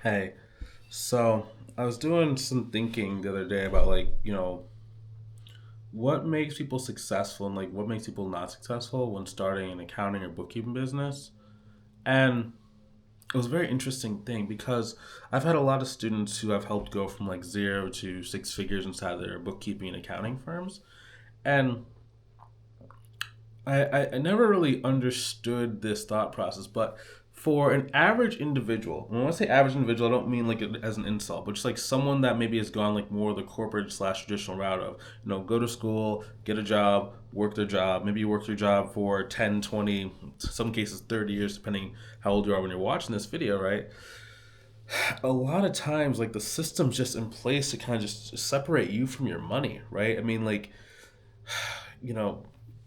Hey, so I was doing some thinking the other day about what makes people successful and what makes people not successful when starting an accounting or bookkeeping business. And it was a very interesting thing because I've had a lot of students who I've helped go from like zero to six figures inside their bookkeeping and accounting firms. And I never really understood this thought process, but for an average individual, when I say average individual, I don't mean like it as an insult, but just like someone that maybe has gone like more the corporate slash traditional route of, go to school, get a job, work their job. Maybe you work your job for 10, 20, some cases 30 years, depending how old you are when you're watching this video, right? A lot of times, like the system's just in place to kind of just separate you from your money, right? I mean, you know,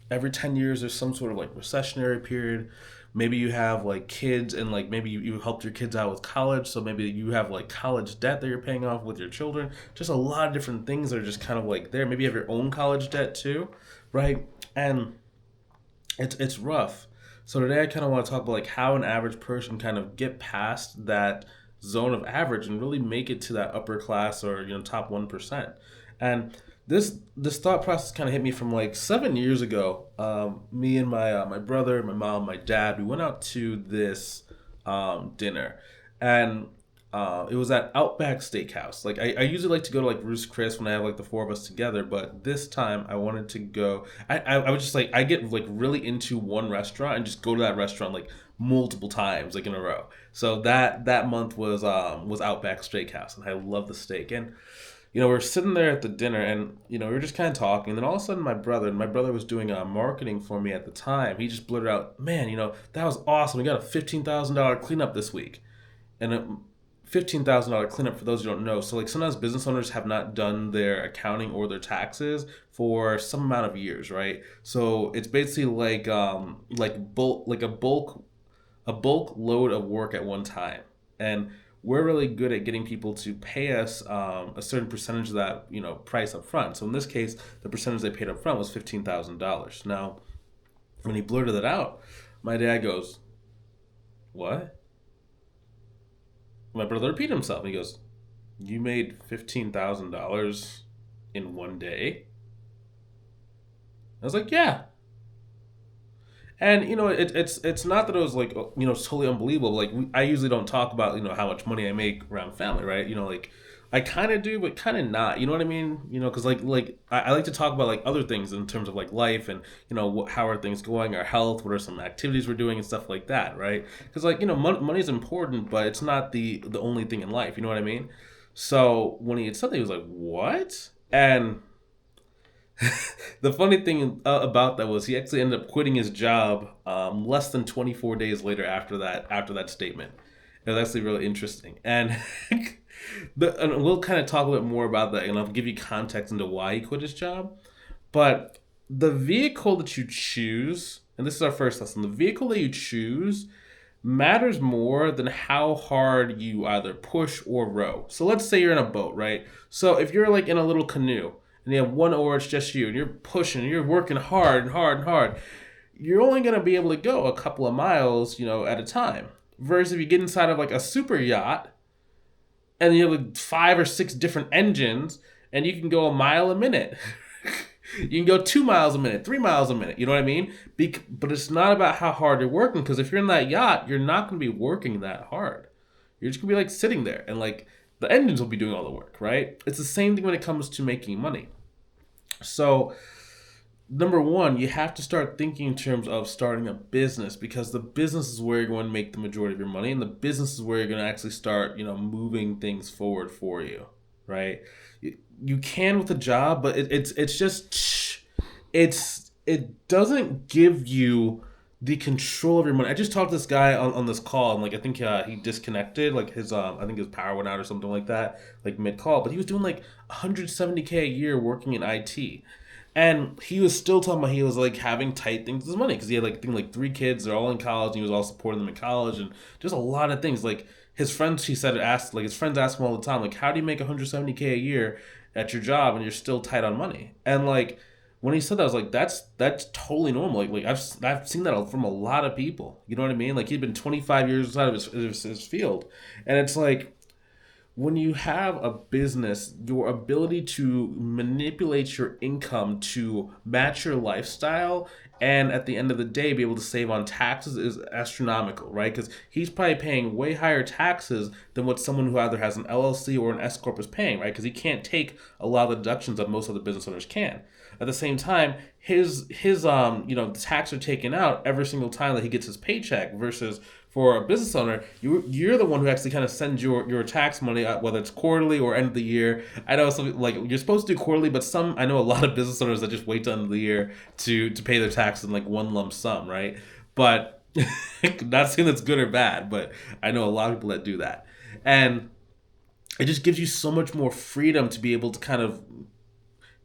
every 10 years there's some sort of like recessionary period. Maybe you have like kids and like maybe you helped your kids out with college. So maybe you have like college debt that you're paying off with your children. Just a lot of different things that are just kind of like there. Maybe you have your own college debt too, right? And it's rough. So today I kind of want to talk about like how an average person kind of get past that zone of average and really make it to that upper class or top 1%. And this thought process kind of hit me from like 7 years ago. Me and my brother, my mom, my dad, we went out to this dinner, and it was at Outback Steakhouse. Like I usually like to go to like Ruth's Chris when I have like the four of us together, but this time I wanted to go. I was just like I get like really into one restaurant and just go to that restaurant like multiple times like in a row. So that month was Outback Steakhouse, and I love the steak. And we're sitting there at the dinner, and we were just kind of talking. And then all of a sudden, my brother was doing marketing for me at the time. He just blurted out, "Man, that was awesome. We got a $15,000 cleanup this week." And $15,000 cleanup, for those who don't know, so like sometimes business owners have not done their accounting or their taxes for some amount of years, right? So it's basically like a bulk load of work at one time. And we're really good at getting people to pay us a certain percentage of that price up front. So in this case, the percentage they paid up front was $15,000. Now, when he blurted it out, my dad goes, "What?" My brother repeated himself. He goes, "You made $15,000 in one day?" I was like, "Yeah." And it's not that it was like totally unbelievable. Like I usually don't talk about how much money I make around family, right? Like I kind of do, but kind of not. You know what I mean? Because I like to talk about like other things in terms of like life and how are things going, our health, what are some activities we're doing and stuff like that, right? Because money is important, but it's not the only thing in life. You know what I mean? So when he had said that, he was like, "What?" And the funny thing about that was he actually ended up quitting his job less than 24 days later after that statement. It was actually really interesting, and and we'll kind of talk a bit more about that, and I'll give you context into why he quit his job. But the vehicle that you choose, and this is our first lesson, the vehicle that you choose matters more than how hard you either push or row. So let's say you're in a boat, right? So if you're like in a little canoe and you have one oar, it's just you, and you're pushing, and you're working hard and hard and hard, you're only going to be able to go a couple of miles, at a time. Versus if you get inside of like a super yacht and you have like 5 or 6 different engines and you can go a mile a minute. You can go 2 miles a minute, 3 miles a minute. You know what I mean? But it's not about how hard you're working, because if you're in that yacht, you're not going to be working that hard. You're just going to be like sitting there, and like the engines will be doing all the work, right? It's the same thing when it comes to making money. So, number one, you have to start thinking in terms of starting a business, because the business is where you're going to make the majority of your money, and the business is where you're going to actually start, moving things forward for you, right? You can with a job, but it's just it doesn't give you the control of your money. I just talked to this guy on this call, and like I think he disconnected, like his I think his power went out or something like that, like mid call. But he was doing like 170K a year working in IT, and he was still talking about he was like having tight things with his money because he had like I think like 3 kids, they're all in college, and he was all supporting them in college, and just a lot of things. Like his friends, he said, asked like his friends ask him all the time, like, how do you make 170K a year at your job and you're still tight on money? And like when he said that, I was like, that's totally normal. Like I've seen that from a lot of people. You know what I mean? Like he'd been 25 years out of his field, and it's like when you have a business, your ability to manipulate your income to match your lifestyle and at the end of the day be able to save on taxes is astronomical, right? Because he's probably paying way higher taxes than what someone who either has an LLC or an S corp is paying, right? Because he can't take a lot of the deductions that most other business owners can. At the same time, his the tax are taken out every single time that he gets his paycheck versus for a business owner, you're the one who actually kind of sends your tax money out, whether it's quarterly or end of the year. I know some like you're supposed to do quarterly, but some I know a lot of business owners that just wait till end of the year to pay their taxes in like one lump sum, right? But not saying that's good or bad, but I know a lot of people that do that, and it just gives you so much more freedom to be able to kind of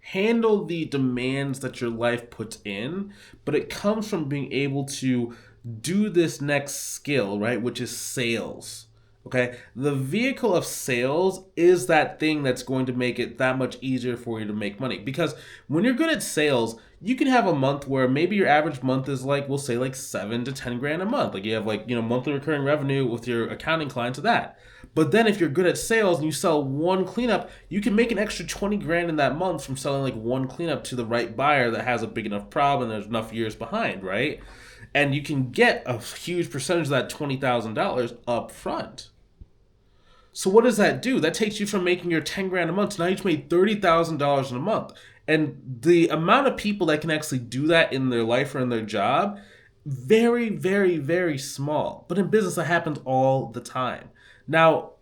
handle the demands that your life puts in, but it comes from being able to do this next skill, right? Which is sales. Okay. The vehicle of sales is that thing that's going to make it that much easier for you to make money. Because when you're good at sales, you can have a month where maybe your average month is like, we'll say like 7 to 10 grand a month. Like you have like, monthly recurring revenue with your accounting clients of that. But then if you're good at sales and you sell one cleanup, you can make an extra 20 grand in that month from selling like one cleanup to the right buyer that has a big enough problem and there's enough years behind, right? And you can get a huge percentage of that $20,000 up front. So what does that do? That takes you from making your 10 grand a month to now you've made $30,000 in a month. And the amount of people that can actually do that in their life or in their job, very, very, very small. But in business, that happens all the time. Now,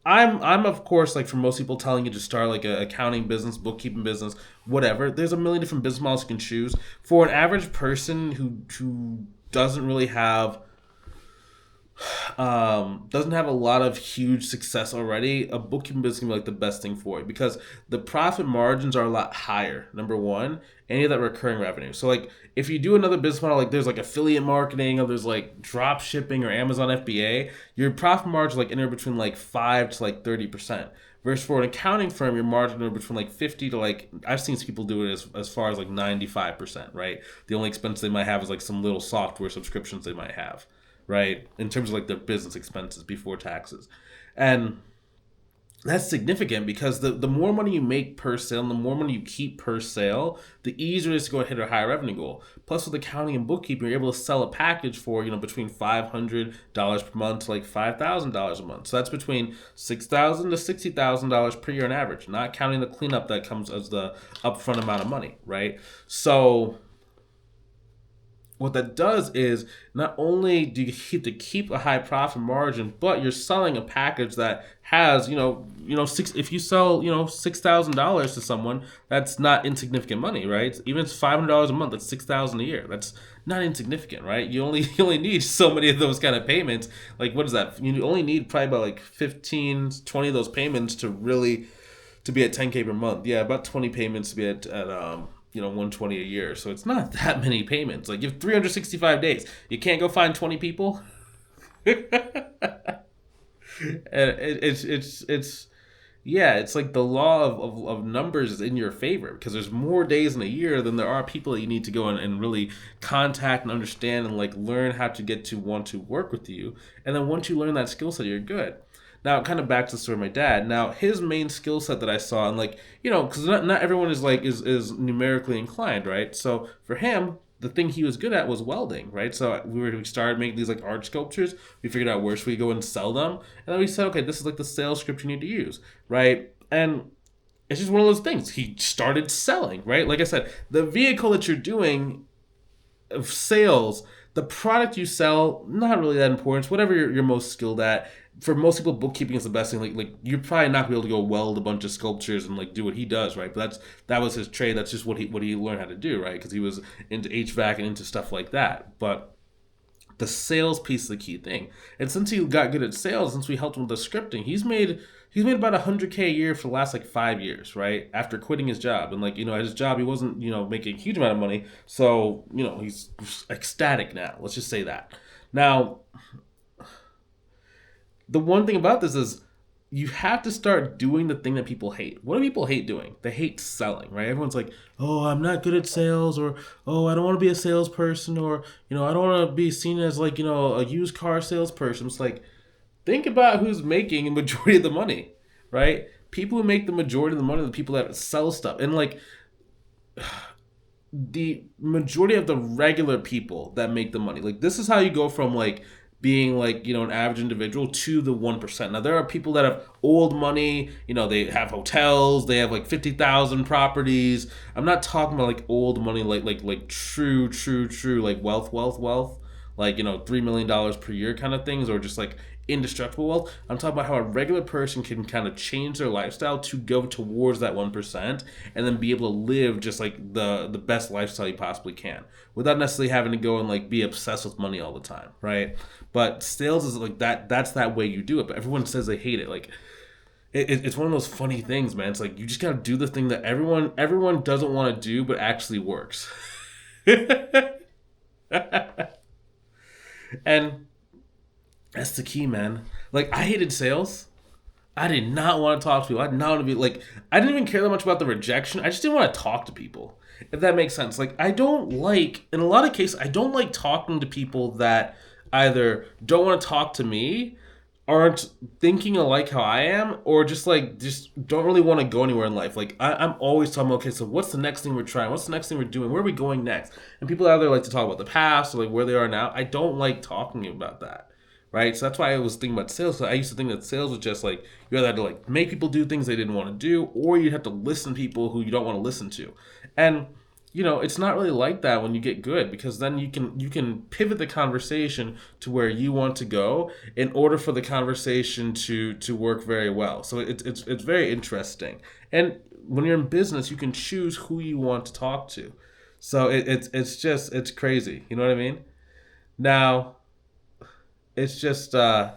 I'm of course like for most people telling you to start like a accounting business, bookkeeping business, whatever. There's a million different business models you can choose. For an average person who doesn't have a lot of huge success already, a bookkeeping business can be like the best thing for it because the profit margins are a lot higher. Number one, any of that recurring revenue. So like if you do another business model, like there's like affiliate marketing or there's like drop shipping or Amazon FBA, your profit margin like anywhere between like 5 to like 30%. Versus for an accounting firm, your margin are between like 50 to like I've seen people do it as far as like 95%, right? The only expense they might have is like some little software subscriptions they might have, right? In terms of like their business expenses before taxes. And that's significant because the more money you make per sale and the more money you keep per sale, the easier it is to go and hit a higher revenue goal. Plus, with accounting and bookkeeping, you're able to sell a package for between $500 per month to like $5,000 a month. So that's between $6,000 to $60,000 per year on average, not counting the cleanup that comes as the upfront amount of money, right? So what that does is not only do you get to keep a high profit margin, but you're selling a package that has, if you sell, $6,000 to someone, that's not insignificant money, right? Even if it's $500 a month, that's $6,000 a year. That's not insignificant, right? You only need so many of those kind of payments. Like, what is that? You only need probably about like 15, 20 of those payments to be at 10K per month. Yeah, about 20 payments to be at 120 a year. So it's not that many payments. Like you have 365 days. You can't go find 20 people. And it's like the law of numbers is in your favor because there's more days in a year than there are people that you need to go and really contact and understand and like learn how to get to want to work with you. And then once you learn that skill set, you're good. Now, kind of back to the story of my dad. Now, his main skill set that I saw, and like, because not everyone is numerically inclined, right? So for him, the thing he was good at was welding, right? So we started making these like art sculptures. We figured out where should we go and sell them, and then we said, okay, this is like the sales script you need to use, right? And it's just one of those things. He started selling, right? Like I said, the vehicle that you're doing of sales, the product you sell, not really that important. It's whatever you're most skilled at. For most people, bookkeeping is the best thing. Like you're probably not gonna be able to go weld a bunch of sculptures and like do what he does, right? But that was his trade. That's just what he learned how to do, right? Because he was into HVAC and into stuff like that. But the sales piece is the key thing. And since he got good at sales, since we helped him with the scripting, he's made about 100K a year for the last like 5 years, right? After quitting his job. And like, at his job, he wasn't, making a huge amount of money. So, he's ecstatic now. Let's just say that. Now, the one thing about this is you have to start doing the thing that people hate. What do people hate doing? They hate selling, right? Everyone's like, oh, I'm not good at sales, or, oh, I don't want to be a salesperson, or, I don't want to be seen as like, a used car salesperson. It's like, think about who's making a majority of the money. right? People who make the majority of the money are the people that sell stuff. And like the majority of the regular people that make the money. Like this is how you go from like being like, an average individual to the 1%. Now there are people that have old money, they have hotels, they have like 50,000 properties. I'm not talking about like old money like true like wealth, like, $3 million per year kind of things, or just like indestructible wealth. I'm talking about how a regular person can kind of change their lifestyle to go towards that 1% and then be able to live just like the best lifestyle you possibly can without necessarily having to go and like be obsessed with money all the time, right? But sales is like that's that way you do it, but everyone says they hate it. Like it's one of those funny things, man. It's like you just gotta do the thing that everyone doesn't want to do but actually works. And that's the key, man. Like I hated sales. I did not want to talk to people. I did not want to be like, I didn't even care that much about the rejection. I just didn't want to talk to people, if that makes sense. Like, I don't like, in a lot of cases, I don't like talking to people that either don't want to talk to me, aren't thinking alike how I am, or just don't really want to go anywhere in life. Like, I'm always talking about, okay, so what's the next thing we're trying? What's the next thing we're doing? Where are we going next? And people either like to talk about the past or like where they are now. I don't like talking about that. Right, so that's why I was thinking about sales. So I used to think that sales was just like you either had to like make people do things they didn't want to do, or you'd have to listen to people who you don't want to listen to. And it's not really like that when you get good, because then you can pivot the conversation to where you want to go in order for the conversation to work very well. So it's very interesting. And when you're in business, you can choose who you want to talk to. So it's crazy. You know what I mean? Now it's just a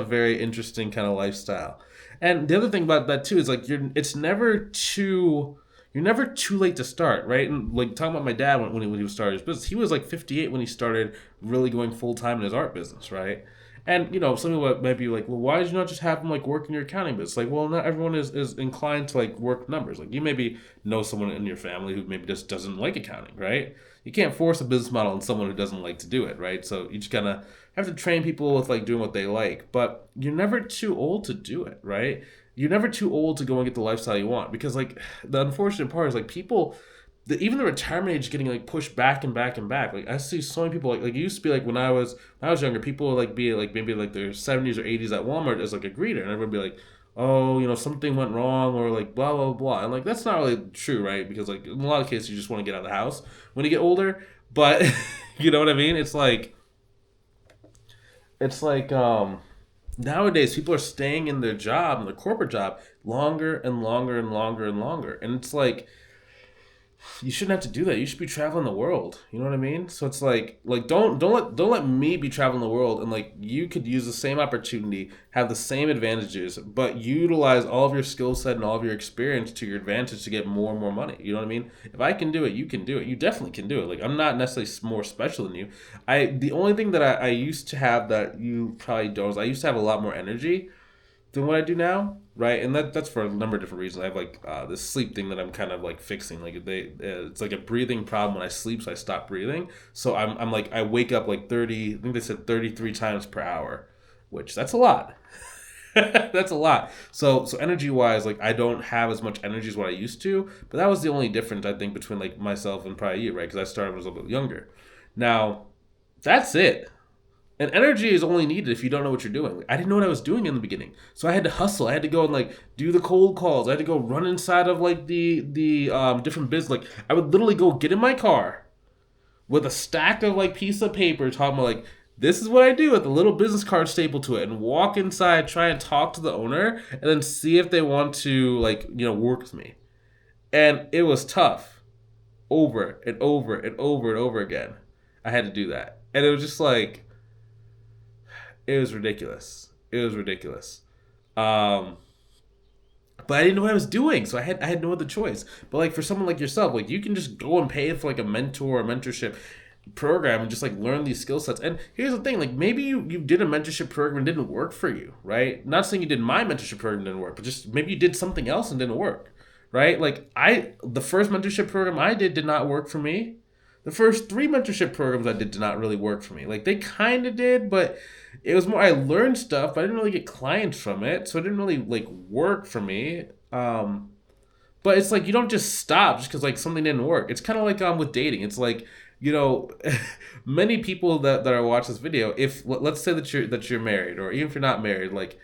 very interesting kind of lifestyle. And the other thing about that too is like you're never too late to start, right? And like talking about my dad when he was starting his business, he was like 58 when he started really going full time in his art business, right? And some people might be like, well, why did you not just have him like work in your accounting business? Like, well, not everyone is inclined to like work numbers. Like you maybe know someone in your family who maybe just doesn't like accounting, right? You can't force a business model on someone who doesn't like to do it, right? So you just kind of have to train people with like doing what they like. But you're never too old to do it, right? You're never too old to go and get the lifestyle you want, because like the unfortunate part is like people, even the retirement age is getting like pushed back and back and back. Like I see so many people like it used to be like when I was younger, people would like be like maybe like their 70s or 80s at Walmart as like a greeter, and everyone would be like, oh, something went wrong, or like blah blah blah. And like that's not really true, right? Because like in a lot of cases you just want to get out of the house when you get older. But you know what I mean? It's like nowadays people are staying in their job, in their corporate job, longer and longer and longer and longer. And it's like you shouldn't have to do that. You should be traveling the world. You know what I mean? So it's like don't let me be traveling the world, and like you could use the same opportunity, have the same advantages, but utilize all of your skill set and all of your experience to your advantage to get more and more money. You know what I mean? If I can do it, you can do it. You definitely can do it. Like I'm not necessarily more special than you. The only thing that I used to have that you probably don't is I used to have a lot more energy than what I do now, right? And that's for a number of different reasons. I have like this sleep thing that I'm kind of like fixing. Like it's like a breathing problem when I sleep, so I stop breathing. So I'm like I wake up like 30. I think they said 33 times per hour, which that's a lot. That's a lot. So energy wise, like I don't have as much energy as what I used to. But that was the only difference I think between like myself and probably you, right? Because I started when I was a little bit younger. Now, that's it. And energy is only needed if you don't know what you're doing. Like, I didn't know what I was doing in the beginning, so I had to hustle. I had to go and like do the cold calls. I had to go run inside of like the different business. Like I would literally go get in my car with a stack of like piece of paper, talking about like this is what I do with a little business card stapled to it, and walk inside, try and talk to the owner, and then see if they want to like work with me. And it was tough, over and over and over and over again. I had to do that, and it was just like. It was ridiculous. Um, but I didn't know what I was doing, so I had no other choice. But like for someone like yourself, like you can just go and pay for like a mentor or mentorship program and just like learn these skill sets. And here's the thing, like maybe you did a mentorship program and didn't work for you, right? Not saying you did my mentorship program and didn't work, but just maybe you did something else and didn't work, right? Like the first mentorship program I did not work for me. The first three mentorship programs I did not really work for me. Like they kind of did, but it was more I learned stuff, but I didn't really get clients from it, so it didn't really like work for me. But it's like you don't just stop just because like something didn't work. It's kind of like with dating. It's like many people that are watch this video. If let's say that you're married, or even if you're not married, like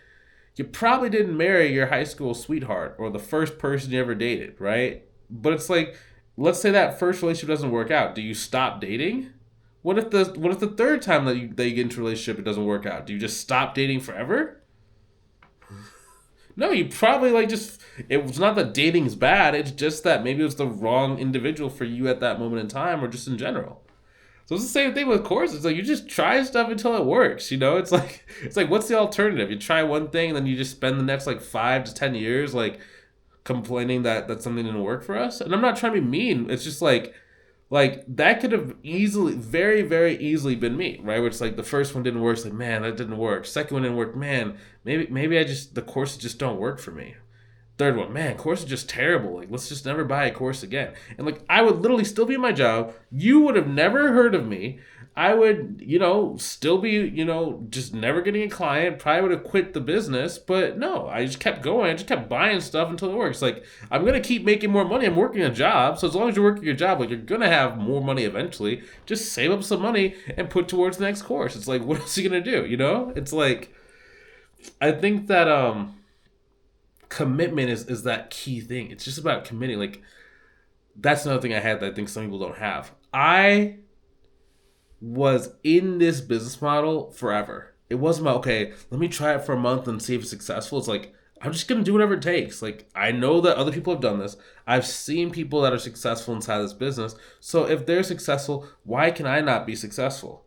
you probably didn't marry your high school sweetheart or the first person you ever dated, right? But it's like, let's say that first relationship doesn't work out. Do you stop dating? What if the third time that you get into a relationship it doesn't work out? Do you just stop dating forever? No, you probably like just it was not that dating's bad. It's just that maybe it was the wrong individual for you at that moment in time, or just in general. So it's the same thing with courses. It's like you just try stuff until it works. It's like what's the alternative? You try one thing and then you just spend the next like 5 to 10 years like complaining that something didn't work for us. And I'm not trying to be mean. It's just like that could have easily, very, very easily been me, right? Where it's like the first one didn't work, it's like, man, that didn't work. Second one didn't work, man, maybe the courses just don't work for me. Third one, man, course is just terrible. Like, let's just never buy a course again. And like, I would literally still be in my job. You would have never heard of me. I would, still be, just never getting a client. Probably would have quit the business. But no, I just kept going. I just kept buying stuff until it works. Like, I'm going to keep making more money. I'm working a job. So as long as you're working your job, like, you're going to have more money eventually. Just save up some money and put towards the next course. It's like, what else are you going to do? It's like, I think that, commitment is that key thing. It's just about committing. Like that's another thing I had that I think some people don't have. I was in this business model forever. It wasn't about, okay, let me try it for a month and see if it's successful. It's like I'm just gonna do whatever it takes. Like I know that other people have done this. I've seen people that are successful inside this business. So if they're successful, why can I not be successful?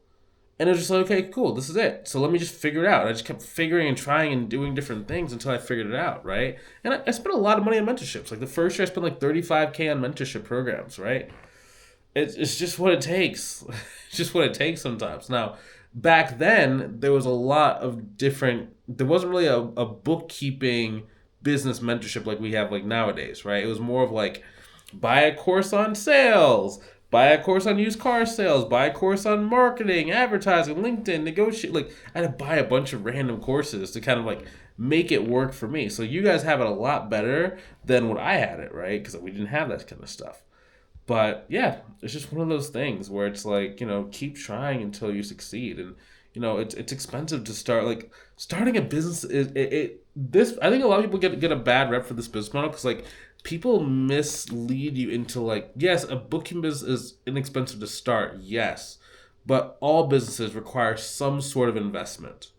And it was just like, okay, cool, this is it. So let me just figure it out. I just kept figuring and trying and doing different things until I figured it out, right? And I spent a lot of money on mentorships. Like the first year I spent like $35K on mentorship programs, right? It's just what it takes. It's just what it takes sometimes. Now, back then, there was a lot of there wasn't really a bookkeeping business mentorship like we have like nowadays, right? It was more of like, buy a course on sales, buy a course on used car sales, buy a course on marketing, advertising, LinkedIn, negotiate. Like I had to buy a bunch of random courses to kind of like make it work for me. So you guys have it a lot better than what I had it, right? Because we didn't have that kind of stuff. But yeah, it's just one of those things where it's like, keep trying until you succeed. And it's expensive to start. Like starting a business this I think a lot of people get a bad rep for this business model because like people mislead you into like, yes, a bookkeeping business is inexpensive to start, yes, but all businesses require some sort of investment.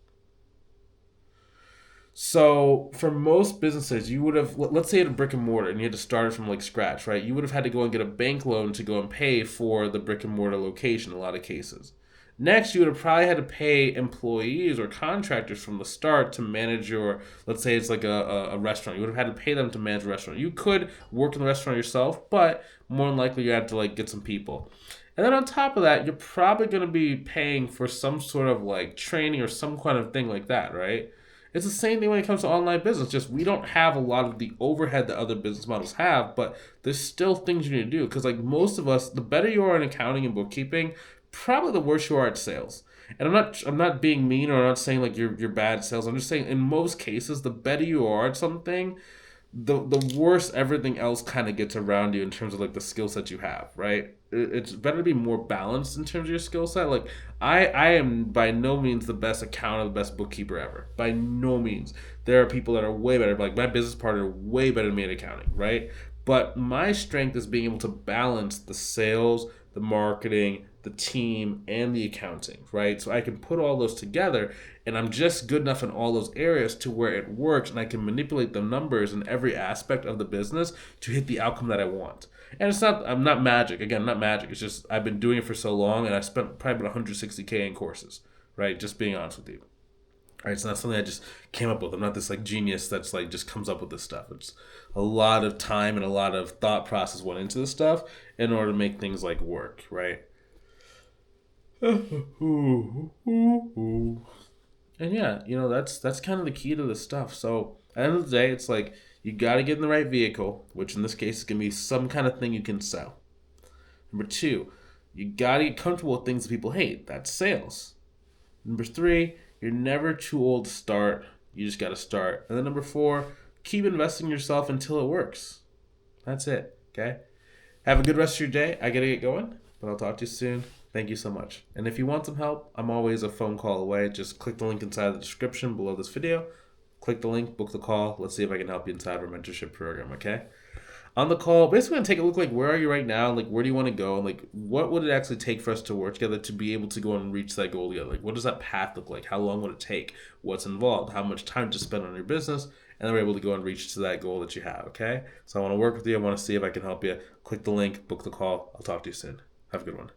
So for most businesses, you would have, let's say you had a brick and mortar and you had to start it from like scratch, right? You would have had to go and get a bank loan to go and pay for the brick and mortar location in a lot of cases. Next, you would have probably had to pay employees or contractors from the start to manage your, let's say it's like a restaurant. You would have had to pay them to manage a restaurant. You could work in the restaurant yourself, but more than likely you had to like get some people. And then on top of that, you're probably going to be paying for some sort of like training or some kind of thing like that, right? It's the same thing when it comes to online business. Just we don't have a lot of the overhead that other business models have, but there's still things you need to do. Because like most of us, the better you are in accounting and bookkeeping, probably the worse you are at sales. And I'm not being mean, or I'm not saying like you're bad at sales. I'm just saying in most cases, the better you are at something, the worse everything else kind of gets around you in terms of like the skill set you have, right? It's better to be more balanced in terms of your skill set. Like I am by no means the best accountant, the best bookkeeper ever. By no means. There are people that are way better. Like my business partner, way better than me at accounting, right? But my strength is being able to balance the sales, the marketing, the team, and the accounting, right? So I can put all those together, and I'm just good enough in all those areas to where it works, and I can manipulate the numbers in every aspect of the business to hit the outcome that I want. And I'm not magic. Again, not magic. It's just I've been doing it for so long, and I spent probably about $160K in courses, right? Just being honest with you. All right, it's not something I just came up with. I'm not this like genius that's like just comes up with this stuff. It's a lot of time and a lot of thought process went into this stuff in order to make things like work, right? And yeah, that's kind of the key to this stuff. So at the end of the day, it's like you got to get in the right vehicle, which in this case is gonna be some kind of thing you can sell. Number two, You gotta get comfortable with things that people hate. That's sales. Number 3, you're never too old to start. You just gotta start. And then number 4, keep investing in yourself until it works. That's it. Okay? Have a good rest of your day. I gotta get going, but I'll talk to you soon. Thank you so much. And if you want some help, I'm always a phone call away. Just click the link inside the description below this video. Click the link, book the call. Let's see if I can help you inside our mentorship program, okay? On the call, basically gonna take a look like where are you right now, like where do you want to go, and like what would it actually take for us to work together to be able to go and reach that goal together? Like what does that path look like? How long would it take? What's involved? How much time to spend on your business? And then we're able to go and reach to that goal that you have, okay? So I want to work with you. I want to see if I can help you. Click the link, book the call. I'll talk to you soon. Have a good one.